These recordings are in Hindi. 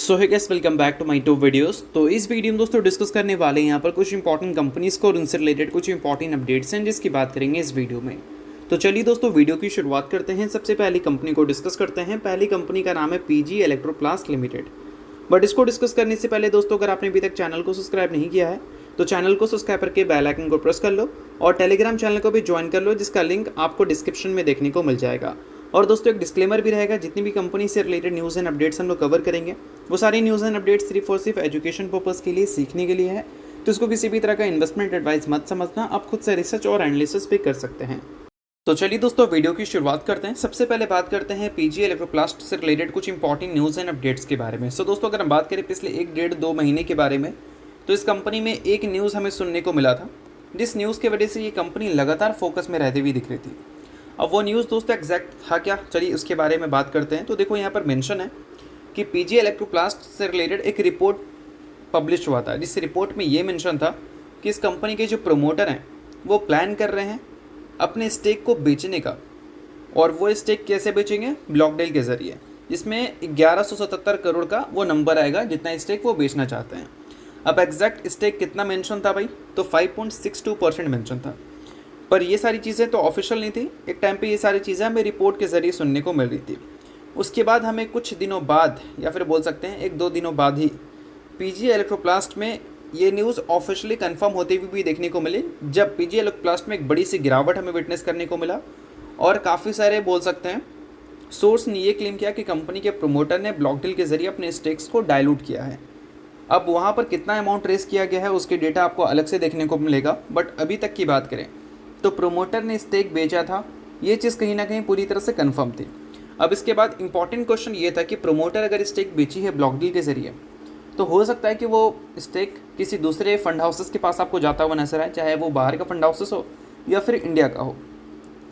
So hi guys, welcome back to my two videos. तो इस वीडियो में दोस्तों डिस्कस करने वाले हैं यहाँ पर कुछ इंपॉर्टेंट कंपनीज को और उनसे रिलेटेड कुछ इंपॉर्टेंट अपडेट्स हैं जिसकी बात करेंगे इस वीडियो में। तो चलिए दोस्तों वीडियो की शुरुआत करते हैं। सबसे पहली कंपनी को डिस्कस करते हैं। पहली कंपनी का नाम है पीजी इलेक्ट्रोप्लास्ट लिमिटेड। बट इसको डिस्कस करने से पहले दोस्तों, अगर आपने अभी तक चैनल को सब्सक्राइब नहीं किया है तो चैनल को सब्सक्राइब करके बेल आइकन को प्रेस कर लो और टेलीग्राम चैनल को भी ज्वाइन कर लो, जिसका लिंक आपको डिस्क्रिप्शन में देखने को मिल जाएगा। और दोस्तों एक डिस्क्लेमर भी रहेगा, जितनी भी कंपनी से रिलेटेड न्यूज़ एंड अपडेट्स हम लोग कवर करेंगे वो सारी न्यूज़ एंड अपडेट्स सिर्फ और सिर्फ एजुकेशन पर्पज़ के लिए, सीखने के लिए है। तो इसको किसी भी तरह का इन्वेस्टमेंट एडवाइस मत समझना, आप खुद से रिसर्च और एनालिसिस भी कर सकते हैं। तो चलिए दोस्तों वीडियो की शुरुआत करते हैं। सबसे पहले बात करते हैं पीजी इलेक्ट्रोप्लास्ट से रिलेटेड कुछ इंपॉर्टेंट न्यूज़ एंड अपडेट्स के बारे में। सो दोस्तों अगर हम बात करें पिछले 1-1.5-2 महीने के बारे में, तो इस कंपनी में एक न्यूज़ हमें सुनने को मिला था, जिस न्यूज़ की वजह से ये कंपनी लगातार फोकस में रहती हुई दिख रही थी। अब वो न्यूज़ दोस्तों एग्जैक्ट था क्या, चलिए उसके बारे में बात करते हैं। तो देखो यहाँ पर मेंशन है कि पीजी इलेक्ट्रोप्लास्ट से रिलेटेड एक रिपोर्ट पब्लिश हुआ था, जिस रिपोर्ट में ये मेंशन था कि इस कंपनी के जो प्रमोटर हैं वो प्लान कर रहे हैं अपने स्टेक को बेचने का। और वो स्टेक कैसे बेचेंगे? ब्लॉक डील के ज़रिए, जिसमें 1177 करोड़ का वो नंबर आएगा जितना स्टेक वो बेचना चाहते हैं। अब एग्जैक्ट स्टेक कितना मेंशन था भाई? तो 5.62% मेंशन था। पर ये सारी चीज़ें तो ऑफिशियल नहीं थी। एक टाइम पे ये सारी चीज़ें हमें रिपोर्ट के ज़रिए सुनने को मिल रही थी। उसके बाद हमें कुछ दिनों बाद, या फिर बोल सकते हैं 1-2 दिनों बाद ही, पीजी इलेक्ट्रोप्लास्ट में ये न्यूज़ ऑफिशियली कंफर्म होती हुई भी देखने को मिली, जब पीजी इलेक्ट्रोप्लास्ट में एक बड़ी सी गिरावट हमें विटनेस करने को मिला। और काफ़ी सारे बोल सकते हैं सोर्स ने ये क्लेम किया कि कंपनी के प्रोमोटर ने ब्लॉक डील के ज़रिए अपने स्टेक्स को डाइल्यूट किया है। अब वहाँ पर कितना अमाउंट रेस किया गया है उसके डेटा आपको अलग से देखने को मिलेगा, बट अभी तक की बात करें तो प्रोमोटर ने स्टेक बेचा था, ये चीज़ कहीं ना कहीं पूरी तरह से कंफर्म थी। अब इसके बाद इंपॉर्टेंट क्वेश्चन ये था कि प्रोमोटर अगर स्टेक बेची है ब्लॉक डील के ज़रिए, तो हो सकता है कि वो स्टेक किसी दूसरे फंड हाउसेस के पास आपको जाता हुआ नजर आए, चाहे वो बाहर का फंड हाउसेस हो या फिर इंडिया का हो।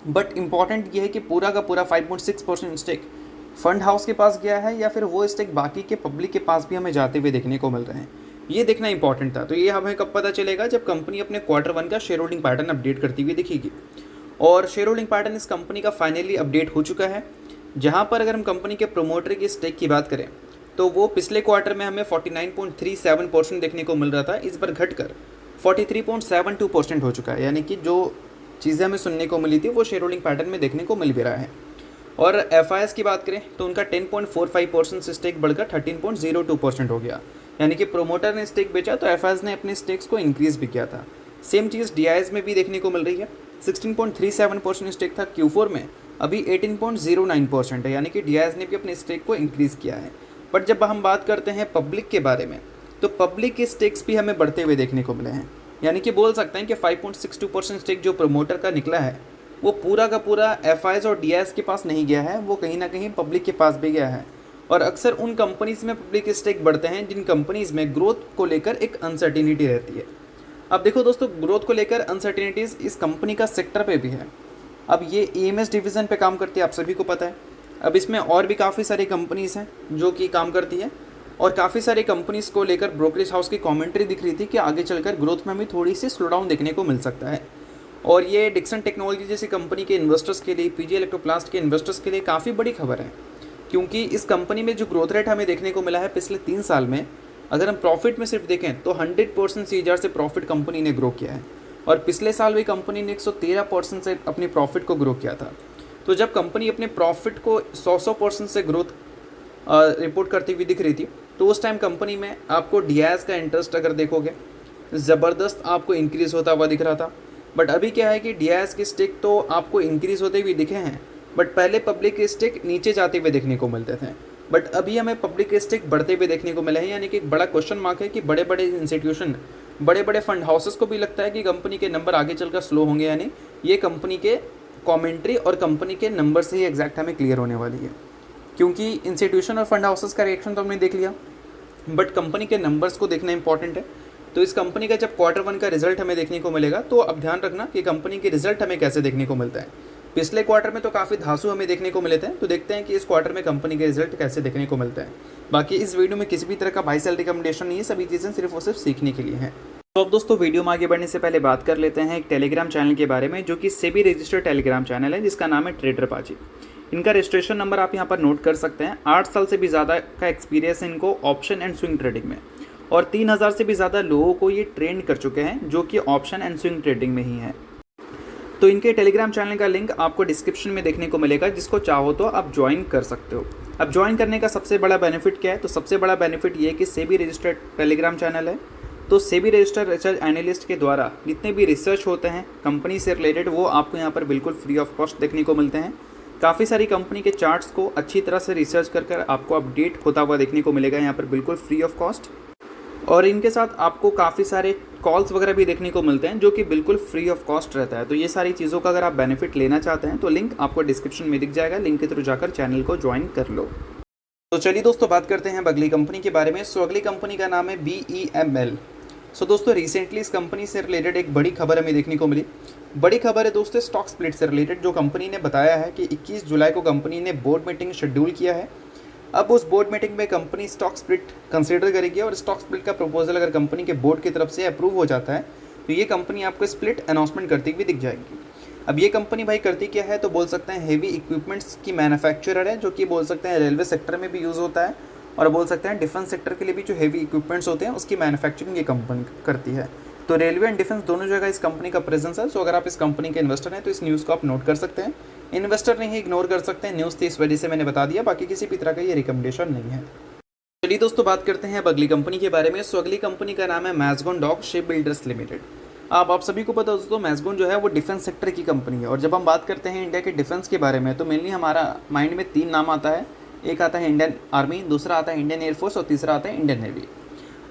बट इंपॉर्टेंट ये है कि पूरा का पूरा 5.6% स्टेक फंड हाउस के पास गया है या फिर वो स्टेक बाकी के पब्लिक के पास भी हमें जाते हुए देखने को मिल रहे हैं, ये देखना इंपॉर्टेंट था। तो ये हमें कब पता चलेगा? जब कंपनी अपने Q1 का शेयर होल्डिंग पैटर्न अपडेट करती हुई दिखेगी। और शेयर होल्डिंग पैटर्न इस कंपनी का फाइनली अपडेट हो चुका है, जहां पर अगर हम कंपनी के प्रोमोटर की स्टेक की बात करें तो वो पिछले क्वार्टर में हमें 49.37% देखने को मिल रहा था, इस बार घटकर 43.72% हो चुका है। यानी कि जो चीज़ें हमें सुनने को मिली थी वो शेयर होल्डिंग पैटर्न में देखने को मिल भी रहा है। और एफआईएस की बात करें तो उनका 10.45% से स्टेक बढ़कर 13.02% हो गया। यानी कि प्रोमोटर ने स्टेक बेचा तो एफआईएस ने अपने स्टेक्स को इंक्रीज़ भी किया था। सेम चीज़ डीआईएस में भी देखने को मिल रही है। 16.37% स्टेक था Q4 में, अभी 18.09% है। यानी कि डीआईएस ने भी अपने स्टेक को इंक्रीज़ किया है। बट जब हम बात करते हैं पब्लिक के बारे में, तो पब्लिक के स्टेक्स भी हमें बढ़ते हुए देखने को मिले हैं। यानी कि बोल सकते हैं कि 5.62% स्टेक जो प्रमोटर का निकला है वो पूरा का पूरा एफआईएस और डीआईएस के पास नहीं गया है, वो कहीं ना कहीं पब्लिक के पास भी गया है। और अक्सर उन कंपनीज़ में पब्लिक स्टेक बढ़ते हैं जिन कंपनीज़ में ग्रोथ को लेकर एक अनसर्टिनिटी रहती है। अब देखो दोस्तों, ग्रोथ को लेकर अनसर्टिनिटीज़ इस कंपनी का सेक्टर पे भी है। अब ये ईएमएस डिवीज़न पे काम करती है, आप सभी को पता है। अब इसमें और भी काफ़ी सारी कंपनीज़ हैं जो कि काम करती है, और काफ़ी सारी कंपनीज़ को लेकर ब्रोकरेज हाउस की कमेंट्री दिख रही थी कि आगे चलकर ग्रोथ में हमें थोड़ी सी स्लो डाउन देखने को मिल सकता है। और ये डिक्सन टेक्नोलॉजी जैसी कंपनी के इन्वेस्टर्स के लिए, पीजी इलेक्ट्रोप्लास्ट के इन्वेस्टर्स के लिए काफ़ी बड़ी खबर है, क्योंकि इस कंपनी में जो ग्रोथ रेट हमें देखने को मिला है पिछले 3 साल में, अगर हम प्रॉफिट में सिर्फ देखें तो 100% सीएजीआर से प्रॉफिट कंपनी ने ग्रो किया है। और पिछले साल भी कंपनी ने 113% से अपनी प्रॉफिट को ग्रो किया था। तो जब कंपनी अपने प्रॉफिट को 100% से ग्रोथ रिपोर्ट करती हुई दिख रही थी, तो उस टाइम कंपनी में आपको डीआईएस का इंटरेस्ट अगर देखोगे ज़बरदस्त आपको इंक्रीज़ होता हुआ दिख रहा था। बट अभी क्या है कि डीआईएस के स्टेक तो आपको इंक्रीज़ होते हुए दिखे हैं, बट पहले पब्लिक के स्टेक नीचे जाते हुए देखने को मिलते थे। बट अभी हमें पब्लिक के स्टेक बढ़ते हुए देखने को मिले हैं। यानी कि एक बड़ा क्वेश्चन मार्क है कि बड़े बड़े इंस्टीट्यूशन, बड़े बड़े फंड हाउसेस को भी लगता है कि कंपनी के नंबर आगे चलकर स्लो होंगे। यानी ये कंपनी के कमेंट्री और कंपनी के नंबर से ही एग्जैक्ट हमें क्लियर होने वाली है, क्योंकि इंस्टीट्यूशन और फंड हाउसेस का रिएक्शन तो हमने देख लिया, बट कंपनी के नंबर्स को देखना इंपॉर्टेंट है। तो इस कंपनी का जब Q1 का रिजल्ट हमें देखने को मिलेगा, तो अब ध्यान रखना कि कंपनी के रिजल्ट हमें कैसे देखने को मिलता है। पिछले क्वार्टर में तो काफ़ी धांसू हमें देखने को मिले थे, तो देखते हैं कि इस क्वार्टर में कंपनी के रिजल्ट कैसे देखने को मिलता है। बाकी इस वीडियो में किसी भी तरह का बाय सेल रिकमेंडेशन नहीं है, सभी चीज़ें सिर्फ और सिर्फ सीखने के लिए हैं। तो अब दोस्तों वीडियो में आगे बढ़ने से पहले बात कर लेते हैं एक टेलीग्राम चैनल के बारे में, जो कि सेबी रजिस्टर्ड टेलीग्राम चैनल है, जिसका नाम है ट्रेडर पाजी। इनका रजिस्ट्रेशन नंबर आप यहाँ पर नोट कर सकते हैं। 8 साल से भी ज़्यादा का एक्सपीरियंस है इनको ऑप्शन एंड स्विंग ट्रेडिंग में, और 3000 से भी ज़्यादा लोगों को ये ट्रेन कर चुके हैं जो कि ऑप्शन एंड स्विंग ट्रेडिंग में ही है। तो इनके टेलीग्राम चैनल का लिंक आपको डिस्क्रिप्शन में देखने को मिलेगा, जिसको चाहो तो आप ज्वाइन कर सकते हो। अब ज्वाइन करने का सबसे बड़ा बेनिफिट क्या है? तो सबसे बड़ा बेनिफिट ये है कि सेबी रजिस्टर्ड टेलीग्राम चैनल है। तो सेबी रजिस्टर्ड रिसर्च एनालिस्ट के द्वारा जितने भी रिसर्च होते हैं कंपनी से रिलेटेड, वो आपको यहाँ पर बिल्कुल फ्री ऑफ कॉस्ट देखने को मिलते हैं। काफ़ी सारी कंपनी के चार्ट्स को अच्छी तरह से रिसर्च कर आपको अपडेट होता हुआ देखने को मिलेगा यहाँ पर बिल्कुल फ्री ऑफ कॉस्ट। और इनके साथ आपको काफ़ी सारे कॉल्स वगैरह भी देखने को मिलते हैं जो कि बिल्कुल फ्री ऑफ कॉस्ट रहता है। तो ये सारी चीज़ों का अगर आप बेनिफिट लेना चाहते हैं तो लिंक आपको डिस्क्रिप्शन में दिख जाएगा, लिंक के थ्रू जाकर चैनल को ज्वाइन कर लो। तो चलिए दोस्तों बात करते हैं अगली कंपनी के बारे में। सो अगली कंपनी का नाम है BEML। सो दोस्तों रिसेंटली इस कंपनी से रिलेटेड एक बड़ी खबर हमें देखने को मिली। बड़ी खबर है दोस्तों स्टॉक स्प्लिट से रिलेटेड, जो कंपनी ने बताया है कि 21 जुलाई को कंपनी ने बोर्ड मीटिंग शेड्यूल किया है। अब उस बोर्ड मीटिंग में कंपनी स्टॉक स्प्लिट कंसीडर करेगी, और स्टॉक स्प्लिट का प्रपोजल अगर कंपनी के बोर्ड की तरफ से अप्रूव हो जाता है तो ये कंपनी आपको स्प्लिट अनाउंसमेंट करती हुई दिख जाएगी। अब ये कंपनी भाई करती क्या है? तो बोल सकते हैं हेवी इक्विपमेंट्स की मैन्युफैक्चरर है, जो कि बोल सकते हैं रेलवे सेक्टर में भी यूज़ होता है, और बोल सकते हैं डिफेंस सेक्टर के लिए भी जो हेवी इक्विपमेंट्स होते हैं उसकी मैन्युफैक्चरिंग ये कंपनी करती है। तो रेलवे एंड डिफेंस दोनों जगह इस कंपनी का प्रेजेंस है। सो अगर आप इस कंपनी के इन्वेस्टर हैं तो इस न्यूज़ को आप नोट कर सकते हैं। इन्वेस्टर नहीं इग्नोर कर सकते हैं, न्यूज़ थी इस वजह से मैंने बता दिया, बाकी किसी भी तरह का ये रिकमेंडेशन नहीं है। चलिए दोस्तों बात करते हैं अब अगली कंपनी के बारे में। सो अगली कंपनी का नाम है मैज़गॉन डॉक शिप बिल्डर्स लिमिटेड। आप सभी को पता हो दोस्तों मैज़गॉन जो है वो डिफेंस सेक्टर की कंपनी है, और जब हम बात करते हैं इंडिया के डिफेंस के बारे में तो मेनली हमारा माइंड में 3 नाम आता है। एक आता है इंडियन आर्मी, दूसरा आता है इंडियन एयरफोर्स, और तीसरा आता है इंडियन नेवी।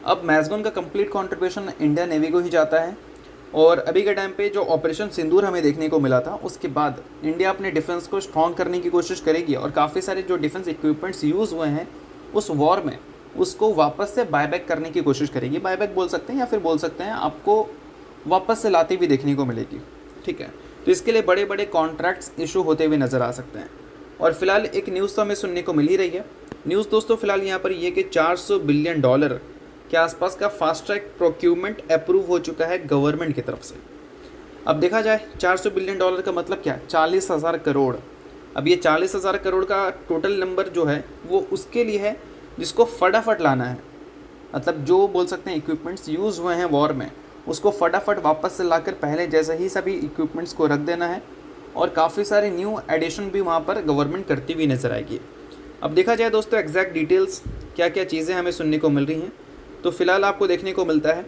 अब मैज़गॉन का कंप्लीट कॉन्ट्रीब्यूशन इंडियन नेवी को ही जाता है, और अभी के टाइम पे जो ऑपरेशन सिंदूर हमें देखने को मिला था उसके बाद इंडिया अपने डिफेंस को स्ट्रॉन्ग करने की कोशिश करेगी, और काफ़ी सारे जो डिफेंस इक्विपमेंट्स यूज़ हुए हैं उस वॉर में उसको वापस से बायबैक करने की कोशिश करेगी। बायबैक बोल सकते हैं या फिर बोल सकते हैं आपको वापस से लाती हुई देखने को मिलेगी। ठीक है, तो इसके लिए बड़े बड़े कॉन्ट्रैक्ट्स इशू होते हुए नज़र आ सकते हैं। और फिलहाल एक न्यूज़ तो हमें सुनने को मिल ही रही है। न्यूज़ दोस्तों फिलहाल यहाँ पर ये कि $400 बिलियन के आसपास का फास्ट ट्रैक प्रोक्यूरमेंट अप्रूव हो चुका है गवर्नमेंट की तरफ से। अब देखा जाए $400 बिलियन का मतलब क्या? 40,000 करोड़। अब ये 40,000 करोड़ का टोटल नंबर जो है वो उसके लिए है जिसको फटाफट लाना है। मतलब जो बोल सकते हैं इक्विपमेंट्स यूज़ हुए हैं वॉर में उसको फटाफट वापस से लाकर पहले जैसे ही सभी इक्विपमेंट्स को रख देना है, और काफ़ी सारे न्यू एडिशन भी वहाँ पर गवर्नमेंट करती हुई नज़र आएगी। अब देखा जाए दोस्तों एग्जैक्ट डिटेल्स क्या क्या चीज़ें हमें सुनने को मिल रही हैं, तो फिलहाल आपको देखने को मिलता है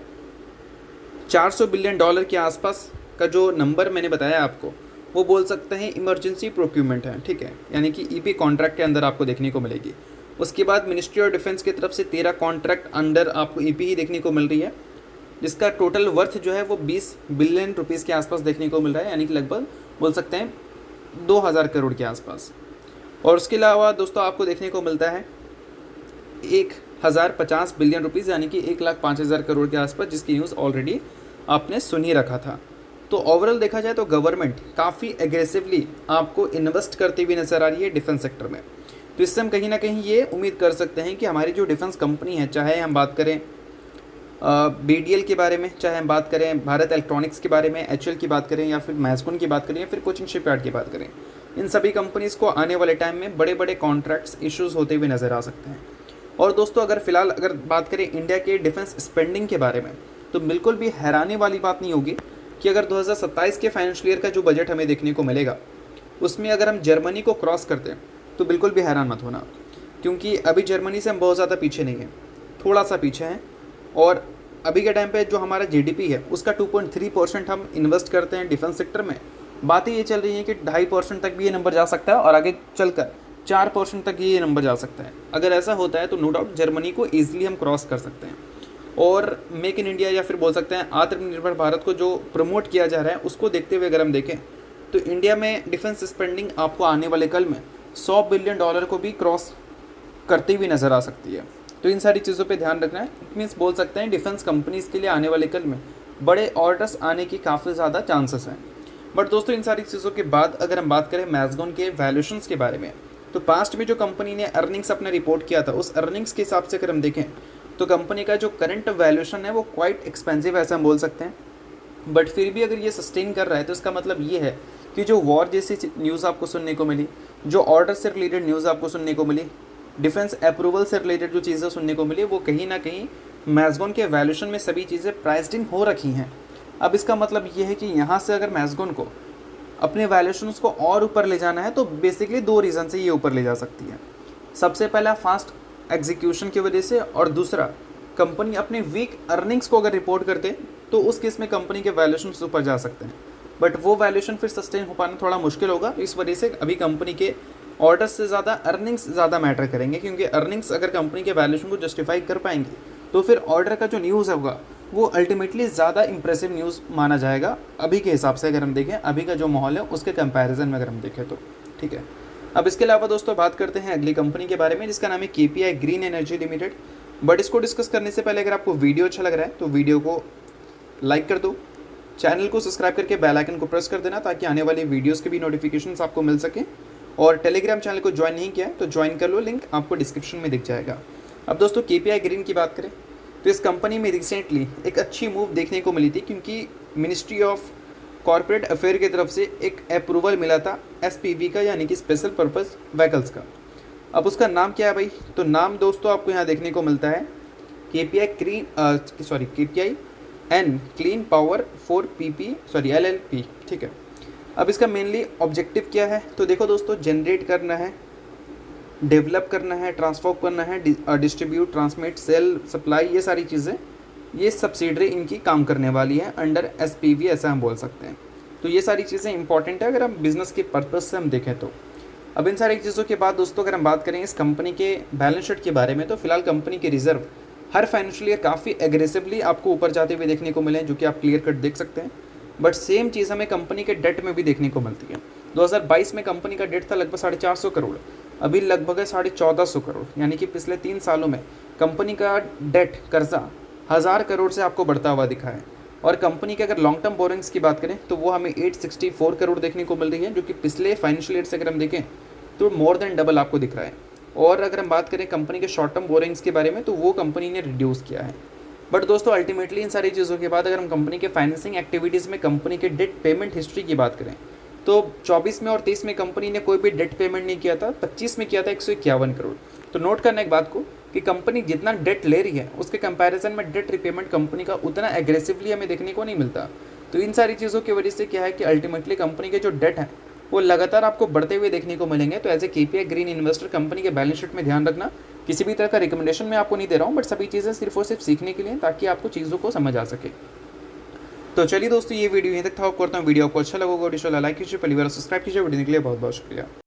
$400 बिलियन के आसपास का जो नंबर मैंने बताया आपको वो बोल सकते हैं इमरजेंसी प्रोक्यूरमेंट है। ठीक है, यानी कि ईपी कॉन्ट्रैक्ट के अंदर आपको देखने को मिलेगी। उसके बाद मिनिस्ट्री ऑफ डिफेंस की तरफ से 13 कॉन्ट्रैक्ट अंडर आपको ईपी ही देखने को मिल रही है, जिसका टोटल वर्थ जो है वो ₹20 बिलियन के आसपास देखने को मिल रहा है, यानी कि लगभग बोल सकते हैं 2000 करोड़ के आसपास। और उसके अलावा दोस्तों आपको देखने को मिलता है 1050 बिलियन रुपीज़, यानी कि 1,05,000 करोड़ के आसपास, जिसकी न्यूज़ ऑलरेडी आपने सुन ही रखा था। तो ओवरऑल देखा जाए तो गवर्नमेंट काफ़ी एग्रेसिवली आपको इन्वेस्ट करती हुई नज़र आ रही है डिफेंस सेक्टर में। तो इससे हम कहीं ना कहीं ये उम्मीद कर सकते हैं कि हमारी जो डिफेंस कंपनी है, चाहे हम बात करें BDL के बारे में, चाहे हम बात करें भारत इलेक्ट्रॉनिक्स के बारे में, HL की बात करें, या फिर मैज़गॉन की बात करें, या फिर कोचिन शिपयार्ड की बात करें, इन सभी कंपनीज़ को आने वाले टाइम में बड़े बड़े कॉन्ट्रैक्ट्स इश्यूज़ होते हुए नज़र आ सकते हैं। और दोस्तों अगर फिलहाल अगर बात करें इंडिया के डिफेंस स्पेंडिंग के बारे में, तो बिल्कुल भी हैरानी वाली बात नहीं होगी कि अगर 2027 के फाइनेंशियल ईयर का जो बजट हमें देखने को मिलेगा उसमें अगर हम जर्मनी को क्रॉस करते हैं तो बिल्कुल भी हैरान मत होना, क्योंकि अभी जर्मनी से हम बहुत ज़्यादा पीछे नहीं हैं, थोड़ा सा पीछे हैं। और अभी के टाइम पे जो हमारा GDP है उसका 2.3% हम इन्वेस्ट करते हैं डिफेंस सेक्टर में। बातें ये चल रही है कि 2.5% तक भी ये नंबर जा सकता है, और आगे चलकर 4% तक ये नंबर जा सकता है। अगर ऐसा होता है तो नो डाउट जर्मनी को ईजिली हम क्रॉस कर सकते हैं। और मेक इन इंडिया या फिर बोल सकते हैं आत्मनिर्भर भारत को जो प्रमोट किया जा रहा है उसको देखते हुए अगर हम देखें तो इंडिया में डिफेंस स्पेंडिंग आपको आने वाले कल में $100 बिलियन को भी क्रॉस करती हुई नज़र आ सकती है। तो इन सारी चीज़ों पे ध्यान रखना है। इट मीन्स बोल सकते हैं डिफेंस कंपनीज़ के लिए आने वाले कल में बड़े ऑर्डर्स आने की काफ़ी ज़्यादा चांसेस हैं। बट दोस्तों इन सारी चीज़ों के बाद अगर हम बात करें मैज़गॉन के वैल्यूएशंस के बारे में, तो पास्ट में जो कंपनी ने अर्निंग्स अपने रिपोर्ट किया था उस अर्निंग्स के हिसाब से अगर हम देखें तो कंपनी का जो करंट वैल्यूएशन है वो क्वाइट एक्सपेंसिव ऐसा हम बोल सकते हैं। बट फिर भी अगर ये सस्टेन कर रहा है तो इसका मतलब ये है कि जो वॉर जैसी न्यूज़ आपको सुनने को मिली, जो ऑर्डर से रिलेटेड न्यूज़ आपको सुनने को मिली, डिफेंस अप्रूवल से रिलेटेड जो चीज़ें सुनने को मिली, वो कहीं ना कहीं मैज़गॉन के वैल्यूएशन में सभी चीज़ें प्राइस्ड इन हो रखी हैं। अब इसका मतलब ये है कि यहाँ से अगर मैज़गॉन को अपने वैल्यूएशंस को और ऊपर ले जाना है तो बेसिकली दो रीज़न से ये ऊपर ले जा सकती है। सबसे पहला फास्ट एग्जीक्यूशन की वजह से, और दूसरा कंपनी अपने वीक अर्निंग्स को अगर रिपोर्ट करते तो उस केस में कंपनी के वैल्यूएशंस ऊपर जा सकते हैं, बट वो वैल्यूएशन फिर सस्टेन हो पाना थोड़ा मुश्किल होगा। इस वजह से अभी कंपनी के ऑर्डर्स से ज़्यादा अर्निंग्स ज़्यादा मैटर करेंगे, क्योंकि अर्निंग्स अगर कंपनी के वैल्यूएशन को जस्टिफाई कर पाएंगे तो फिर ऑर्डर का जो न्यूज़ होगा वो अल्टीमेटली ज़्यादा इंप्रेसिव न्यूज़ माना जाएगा अभी के हिसाब से। अगर हम देखें अभी का जो माहौल है उसके कंपैरिजन में अगर हम देखें तो ठीक है। अब इसके अलावा दोस्तों बात करते हैं अगली कंपनी के बारे में, जिसका नाम है KPI green energy limited. But इसको डिस्कस करने से पहले अगर आपको वीडियो अच्छा लग रहा है तो वीडियो को लाइक कर दो, चैनल को सब्सक्राइब करके बेल आइकन को प्रेस कर देना ताकि आने वाली वीडियोस के भी नोटिफिकेशंस आपको मिल सके। और टेलीग्राम चैनल को ज्वाइन नहीं किया है तो ज्वाइन कर लो, लिंक आपको डिस्क्रिप्शन में दिख जाएगा। अब दोस्तों KPI ग्रीन की बात करें तो इस कंपनी में रिसेंटली एक अच्छी मूव देखने को मिली थी, क्योंकि मिनिस्ट्री ऑफ कॉर्पोरेट अफेयर की तरफ से एक अप्रूवल मिला था SPV का, यानी कि स्पेशल पर्पज़ व्हीकल्स का। अब उसका नाम क्या है भाई, तो नाम दोस्तों आपको यहाँ देखने को मिलता है KPI N clean power 4 LLP, ठीक है। अब इसका मेनली ऑब्जेक्टिव क्या है, तो देखो दोस्तों, जनरेट करना है, डेवलप करना है, ट्रांसफॉर्म करना है, डिस्ट्रीब्यूट, ट्रांसमिट, सेल, सप्लाई, ये सारी चीज़ें, ये सब्सिडरी इनकी काम करने वाली है अंडर SPV, ऐसा हम बोल सकते हैं। तो ये सारी चीज़ें इंपॉर्टेंट है अगर हम बिज़नेस के पर्पज़ से हम देखें तो। अब इन सारी चीज़ों के बाद दोस्तों अगर हम बात करें इस कंपनी के बैलेंस शीट के बारे में, तो फिलहाल कंपनी के रिजर्व हर फाइनेंशियल ईयर काफ़ी एग्रेसिवली आपको ऊपर जाते हुए देखने को मिले हैं, जो कि आप क्लियर कट देख सकते हैं। बट सेम चीज़ हमें कंपनी के डेट में भी देखने को मिलती है। 2022 में कंपनी का डेट था लगभग 450 करोड़, अभी लगभग है 1450 करोड़, यानी कि पिछले 3 सालों में कंपनी का डेट कर्जा 1000 करोड़ से आपको बढ़ता हुआ दिखा है। और कंपनी के अगर लॉन्ग टर्म बोरिंग्स की बात करें तो वो हमें 864 करोड़ देखने को मिल रही है, जो कि पिछले फाइनेंशियल ईयर से अगर हम देखें तो मोर देन डबल आपको दिख रहा है। और अगर हम बात करें कंपनी के शॉर्ट टर्म बोरिंग्स के बारे में तो वो कंपनी ने रिड्यूस किया है। बट दोस्तों अल्टीमेटली इन सारी चीज़ों के बाद अगर हम कंपनी के फाइनेंसिंग एक्टिविटीज़ में कंपनी के डेट पेमेंट हिस्ट्री की बात करें तो 24 में और 23 में कंपनी ने कोई भी डेट पेमेंट नहीं किया था, 25 में किया था 151 करोड़। तो नोट करना एक बात को कि कंपनी जितना डेट ले रही है उसके कंपैरिजन में डेट रिपेमेंट कंपनी का उतना एग्रेसिवली हमें देखने को नहीं मिलता। तो इन सारी चीज़ों की वजह से क्या है कि अल्टीमेटली कंपनी के जो डेट है वो लगातार आपको बढ़ते हुए देखने को मिलेंगे। तो as a KPI green investor company के बैलेंस शीट में ध्यान रखना, किसी भी तरह का रिकमेंडेशन मैं आपको नहीं दे रहा हूँ, बट सभी चीज़ें सिर्फ और सिर्फ सीखने के लिए, ताकि आपको चीज़ों को समझ आ सके। तो चलिए दोस्तों, ये वीडियो यहीं तक था। आपको करता हूँ वीडियो आपको अच्छा लगा, लाइक कीजिए, पहली बार सब्सक्राइब कीजिए। वीडियो के लिए बहुत बहुत शुक्रिया।